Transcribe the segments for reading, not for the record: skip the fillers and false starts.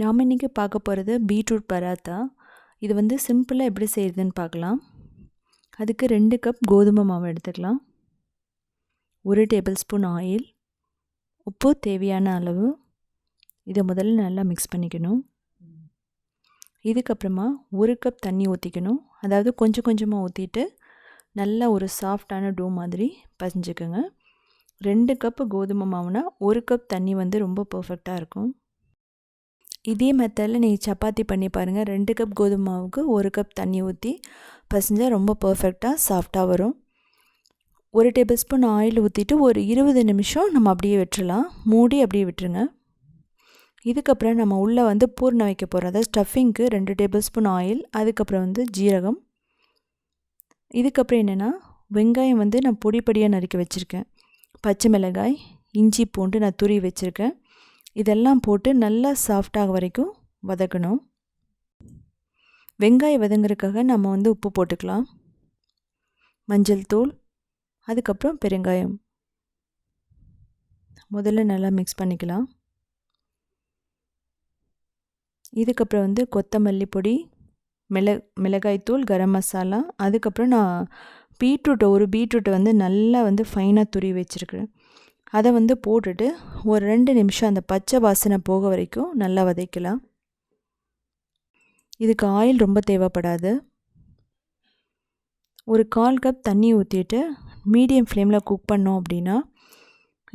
நாம் இன்றைக்கி பார்க்க போகிறது பீட்ரூட் பராத்தா. இது வந்து சிம்பிளாக எப்படி செய்கிறதுன்னு பார்க்கலாம். அதுக்கு 2 கப் கோதுமை மாவு எடுத்துக்கலாம். 1 டேபிள் ஸ்பூன் ஆயில், உப்பு தேவையான அளவு. இதை முதல்ல நல்லா மிக்ஸ் பண்ணிக்கணும். இதுக்கப்புறமா 1 கப் தண்ணி ஊற்றிக்கணும். அதாவது கொஞ்சம் கொஞ்சமாக ஊற்றிட்டு நல்லா ஒரு சாஃப்டான டோ மாதிரி பசைஞ்சுக்கோங்க. 2 கப்பு கோதுமை மாவுனா 1 கப் தண்ணி வந்து ரொம்ப பர்ஃபெக்டாக இருக்கும். இதே மெத்தடில் நீங்கள் சப்பாத்தி பண்ணி பாருங்கள். 2 கப் கோதுமை மாவுக்கு 1 கப் தண்ணி ஊற்றி பசைஞ்சால் ரொம்ப பர்ஃபெக்டாக சாஃப்டாக வரும். 1 டேபிள் ஸ்பூன் ஆயில் ஊற்றிட்டு ஒரு 20 நிமிஷம் நம்ம அப்படியே விட்டுறலாம். மூடி அப்படியே விட்டுருங்க. இதுக்கப்புறம் நம்ம உள்ளே வந்து பூர்ணம் வைக்க போகிறோம். அதாவது ஸ்டஃபிங்க்கு 2 டேபிள் ஸ்பூன் ஆயில், அதுக்கப்புறம் வந்து ஜீரகம். இதுக்கப்புறம் என்னென்னா வெங்காயம் வந்து நான் பொடி பொடியாக நறுக்கி வச்சுருக்கேன். பச்சை மிளகாய், இஞ்சி பூண்டு நான் துருவி வச்சுருக்கேன். இதெல்லாம் போட்டு நல்லா சாஃப்டாக வரைக்கும் வதக்கணும். வெங்காயம் வதங்குறதுக்காக நம்ம வந்து உப்பு போட்டுக்கலாம், மஞ்சள் தூள், அதுக்கப்புறம் பெருங்காயம். முதல்ல நல்லா மிக்ஸ் பண்ணிக்கலாம். இதுக்கப்புறம் வந்து கொத்தமல்லி பொடி, மிளகாய்த்தூள், கரம் மசாலா. அதுக்கப்புறம் நான் ஒரு பீட்ரூட்டை வந்து நல்லா வந்து ஃபைனாக துருவி வச்சுருக்கிறேன். அதை வந்து போட்டுட்டு ஒரு 2 நிமிஷம் அந்த பச்சை வாசனை போக வரைக்கும் நல்லா வதக்கலாம். இதுக்கு ஆயில் ரொம்ப தேவைப்படாது. ஒரு 1/4 கப் தண்ணி ஊற்றிட்டு மீடியம் ஃப்ளேமில் குக் பண்ணோம் அப்படின்னா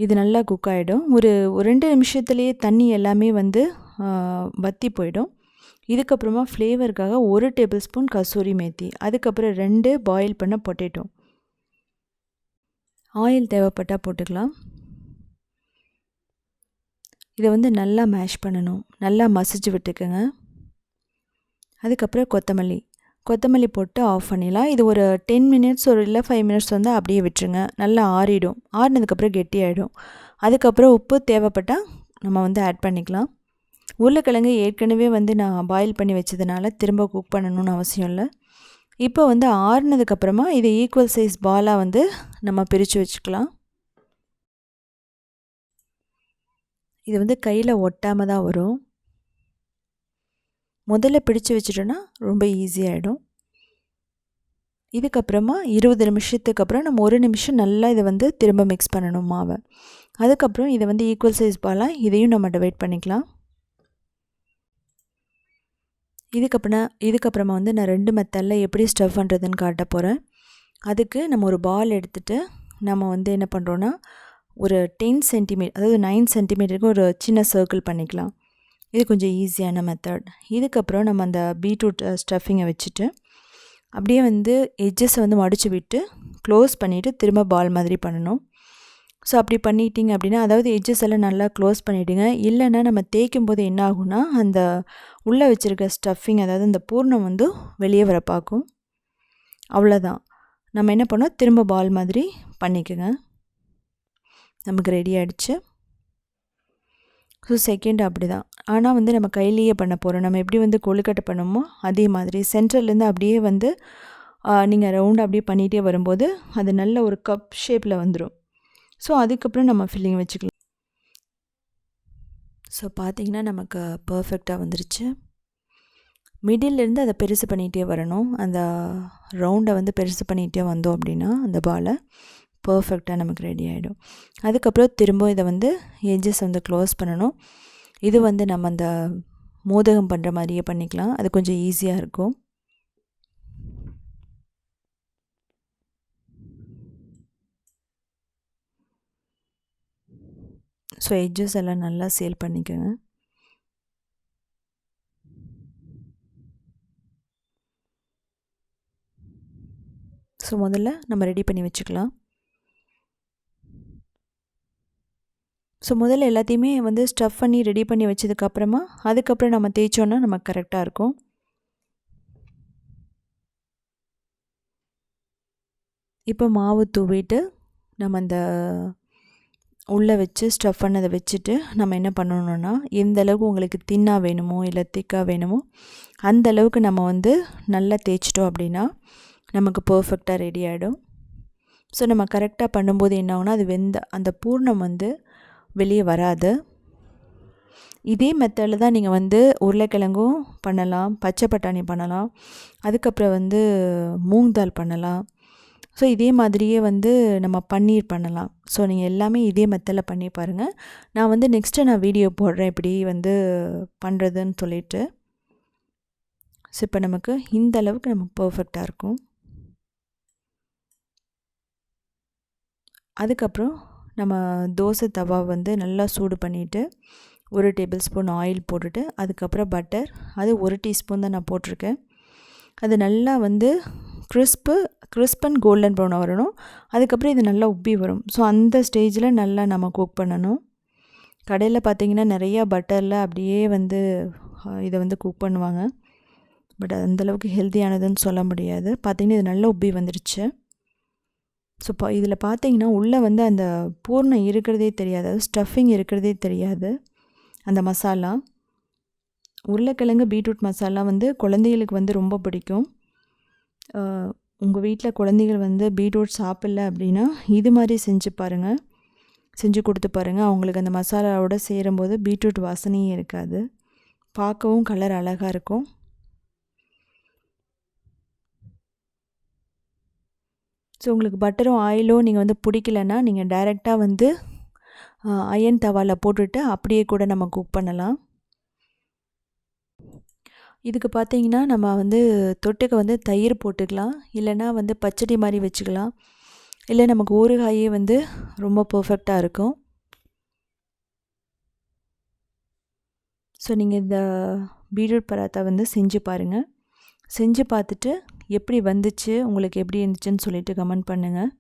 இது நல்லா குக் ஆகிடும். ஒரு 2 நிமிஷத்துலேயே தண்ணி எல்லாமே வந்து வற்றி போயிடும். இதுக்கப்புறமா ஃப்ளேவருக்காக 1 டேபிள் ஸ்பூன் கசூரி மேத்தி, அதுக்கப்புறம் 2 பாயில் பண்ண பொட்டேட்டோ. ஆயில் தேவைப்பட்டால் போட்டுக்கலாம். இதை வந்து நல்லா மேஷ் பண்ணணும். நல்லா மசிச்சு விட்டுக்குங்க. அதுக்கப்புறம் கொத்தமல்லி போட்டு ஆஃப் பண்ணிடலாம். இது ஒரு 10 மினிட்ஸ் இல்லை 5 மினிட்ஸ் வந்து அப்படியே விட்டுருங்க. நல்லா ஆறிடும். ஆறினதுக்கப்புறம் கெட்டியாகிடும். அதுக்கப்புறம் உப்பு தேவைப்பட்டால் நம்ம வந்து ஆட் பண்ணிக்கலாம். உருளைக்கிழங்கு ஏற்கனவே வந்து நான் பாயில் பண்ணி வச்சதுனால திரும்ப குக் பண்ணணும்னு அவசியம் இல்லை. இப்போ வந்து ஆறினதுக்கப்புறமா இதை ஈக்குவல் சைஸ் பாலாக வந்து நம்ம பிரித்து வச்சுக்கலாம். இது வந்து கையில் ஒட்டாமல் தான் வரும். முதல்ல பிடிச்சு வச்சுட்டோன்னா ரொம்ப ஈஸியாகிடும். இதுக்கப்புறமா 20 நிமிஷத்துக்கு அப்புறம் நம்ம 1 நிமிஷம் நல்லா இதை வந்து திரும்ப மிக்ஸ் பண்ணணும் மாவை. அதுக்கப்புறம் இதை வந்து ஈக்குவல் சைஸ் பாலாக இதையும் நம்ம டிவைட் பண்ணிக்கலாம். இதுக்கப்புறமா வந்து நான் 2 மெத்தடில் எப்படி ஸ்டஃப் பண்ணுறதுன்னு காட்ட போகிறேன். அதுக்கு நம்ம ஒரு பால் எடுத்துகிட்டு நம்ம வந்து என்ன பண்ணுறோன்னா ஒரு 10 சென்டிமீட்டர், அதாவது 9 சென்டிமீட்டருக்கு ஒரு சின்ன சர்க்கிள் பண்ணிக்கலாம். இது கொஞ்சம் ஈஸியான மெத்தட். இதுக்கப்புறம் நம்ம அந்த பீட்ரூட் ஸ்டஃபிங்கை வச்சுட்டு அப்படியே வந்து எட்ஜஸை வந்து மடித்து விட்டு க்ளோஸ் பண்ணிவிட்டு திரும்ப பால் மாதிரி பண்ணணும். ஸோ அப்படி பண்ணிட்டீங்க அப்படின்னா, அதாவது எட்ஜஸ் எல்லாம் நல்லா க்ளோஸ் பண்ணிவிடுங்க. இல்லைன்னா நம்ம தேய்க்கும் போது என்ன ஆகும்னா அந்த உள்ளே வச்சுருக்க ஸ்டஃபிங், அதாவது அந்த பூர்ணம் வந்து வெளியே வர பார்க்கும். அவ்வளோதான். நம்ம என்ன பண்ணோம், திரும்ப பால் மாதிரி பண்ணிக்கோங்க. நமக்கு ரெடி ஆகிடுச்சு. ஸோ செகண்ட் அப்படி தான். ஆனால் வந்து நம்ம கையிலேயே பண்ண போகிறோம். நம்ம எப்படி வந்து கொழுக்கட்டை பண்ணுமோ அதே மாதிரி சென்டர்லேருந்து அப்படியே வந்து நீங்கள் ரவுண்டாக அப்படியே பண்ணிகிட்டே வரும்போது அது நல்ல ஒரு கப் ஷேப்பில் வந்துடும். ஸோ அதுக்கப்புறம் நம்ம ஃபில்லிங் வச்சுக்கலாம். ஸோ பார்த்திங்கன்னா நமக்கு பர்ஃபெக்டாக வந்துருச்சு. மிடில்லேருந்து அதை பெருசு பண்ணிகிட்டே வரணும். அந்த ரவுண்டை வந்து பெருசு பண்ணிகிட்டே வந்தோம் அப்படின்னா அந்த பாலை பர்ஃபெக்டாக நமக்கு ரெடி ஆகிடும். அதுக்கப்புறம் திரும்ப இதை வந்து எட்ஜஸ் வந்து க்ளோஸ் பண்ணணும். இது வந்து நம்ம அந்த மோதகம் பண்ணுற மாதிரியே பண்ணிக்கலாம். அது கொஞ்சம் ஈஸியாக இருக்கும். ஸோ எட்ஜஸ் எல்லாம் நல்லா சேல் பண்ணிக்கோங்க. ஸோ முதல்ல நம்ம ரெடி பண்ணி வச்சுக்கலாம். ஸோ முதல்ல எல்லாத்தையுமே வந்து ஸ்டஃப் பண்ணி ரெடி பண்ணி வச்சதுக்கப்புறமா அதுக்கப்புறம் நம்ம தேய்ச்சோன்னா நமக்கு கரெக்டாக இருக்கும். இப்போ மாவு தூவிட்டு நம்ம அந்த உள்ளே வச்சு ஸ்டஃப் பண்ணதை வச்சுட்டு நம்ம என்ன பண்ணணுன்னா, எந்த அளவுக்கு உங்களுக்கு தின்னாக வேணுமோ இல்லை திக்காக வேணுமோ அந்த அளவுக்கு நம்ம வந்து நல்லா தேய்ச்சிட்டோம் அப்படின்னா நமக்கு பர்ஃபெக்டாக ரெடி ஆகிடும். ஸோ நம்ம கரெக்டாக பண்ணும்போது என்ன ஆகுனா அது அந்த பூர்ணம் வந்து வெளியே வராது. இதே மெத்தடில் தான் நீங்கள் வந்து உருளைக்கிழங்கும் பண்ணலாம், பச்சை பட்டாணி பண்ணலாம், அதுக்கப்புறம் வந்து மூங் தால் பண்ணலாம். ஸோ இதே மாதிரியே வந்து நம்ம பன்னீர் பண்ணலாம். ஸோ நீங்கள் எல்லாமே இதே மெத்தடில் பண்ணி பாருங்கள். நான் வந்து நெக்ஸ்ட்டு நான் வீடியோ போடுறேன் எப்படி வந்து பண்ணுறதுன்னு சொல்லிட்டு. ஸோ இப்போ நமக்கு இந்த அளவுக்கு நமக்கு பர்ஃபெக்டாக இருக்கும். அதுக்கப்புறம் நம்ம தோசை தவா வந்து நல்லா சூடு பண்ணிவிட்டு 1 டேபிள் ஸ்பூன் ஆயில் போட்டுட்டு, அதுக்கப்புறம் பட்டர், அது 1 டீஸ்பூன் தான் நான் போட்டிருக்கேன். அது நல்லா வந்து கிறிஸ்ப் அண்ட் கோல்டன் ப்ரௌனாக வரணும். அதுக்கப்புறம் இது நல்லா உப்பி வரும். ஸோ அந்த ஸ்டேஜில் நல்லா நம்ம குக் பண்ணணும். கடையில் பார்த்திங்கன்னா நிறையா பட்டரில் அப்படியே வந்து இதை வந்து குக் பண்ணுவாங்க. பட் அந்தளவுக்கு ஹெல்த்தியானதுன்னு சொல்ல முடியாது. பார்த்திங்கன்னா இது நல்லா உப்பி வந்துடுச்சு. ஸோ இதில் பார்த்திங்கன்னா உள்ளே வந்து அந்த பூர்ணம் இருக்கிறதே தெரியாது, ஸ்டஃபிங் இருக்கிறதே தெரியாது. அந்த மசாலா உருளைக்கிழங்கு பீட்ரூட் மசாலா வந்து குழந்தைகளுக்கு வந்து ரொம்ப பிடிக்கும். உங்கள் வீட்டில் குழந்தைகள் வந்து பீட்ரூட் சாப்பிடல அப்படின்னா இது மாதிரி செஞ்சு பாருங்கள், செஞ்சு கொடுத்து பாருங்கள். அவங்களுக்கு அந்த மசாலாவோடு சேரும்போது பீட்ரூட் வாசனையே இருக்காது, பார்க்கவும் கலர் அழகாக இருக்கும். ஸோ உங்களுக்கு பட்டரும் ஆயிலோ நீங்கள் வந்து பிடிக்கலன்னா நீங்கள் டைரெக்டாக வந்து அயன் தவாவில் போட்டுட்டு அப்படியே கூட நம்ம குக் பண்ணலாம். இதுக்கு பார்த்திங்கன்னா நம்ம வந்து தொட்டுக்க வந்து தயிர் போட்டுக்கலாம், இல்லைனா வந்து பச்சடி மாதிரி வச்சுக்கலாம், இல்லை நமக்கு ஊறுகாயே வந்து ரொம்ப பர்ஃபெக்டாக இருக்கும். ஸோ நீங்கள் இந்த பீட்ரூட் பராத்தா வந்து செஞ்சு பாருங்கள். செஞ்சு பார்த்துட்டு எப்படி வந்துச்சு, உங்களுக்கு எப்படி இருந்துச்சுன்னு சொல்லிட்டு கமெண்ட் பண்ணுங்கள்.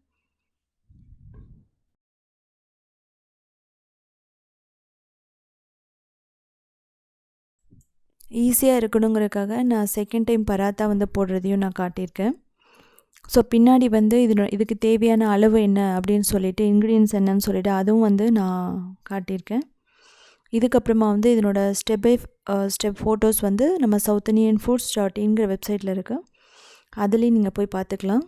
ஈஸியாக இருக்கணுங்கிறதுக்காக நான் செகண்ட் டைம் பராத்தா வந்து போடுறதையும் நான் காட்டியிருக்கேன். ஸோ பின்னாடி வந்து இதுக்கு தேவையான அளவு என்ன அப்படின்னு சொல்லிட்டு, இன்க்ரீடியன்ஸ் என்னன்னு சொல்லிட்டு அதுவும் வந்து நான் காட்டியிருக்கேன். இதுக்கப்புறமா வந்து இதனோட ஸ்டெப் பை ஸ்டெப் ஃபோட்டோஸ் வந்து நம்ம south indian foods.in வெப்சைட்டில் இருக்குது, அதுலேயும் நீங்கள் போய் பார்த்துக்கலாம்.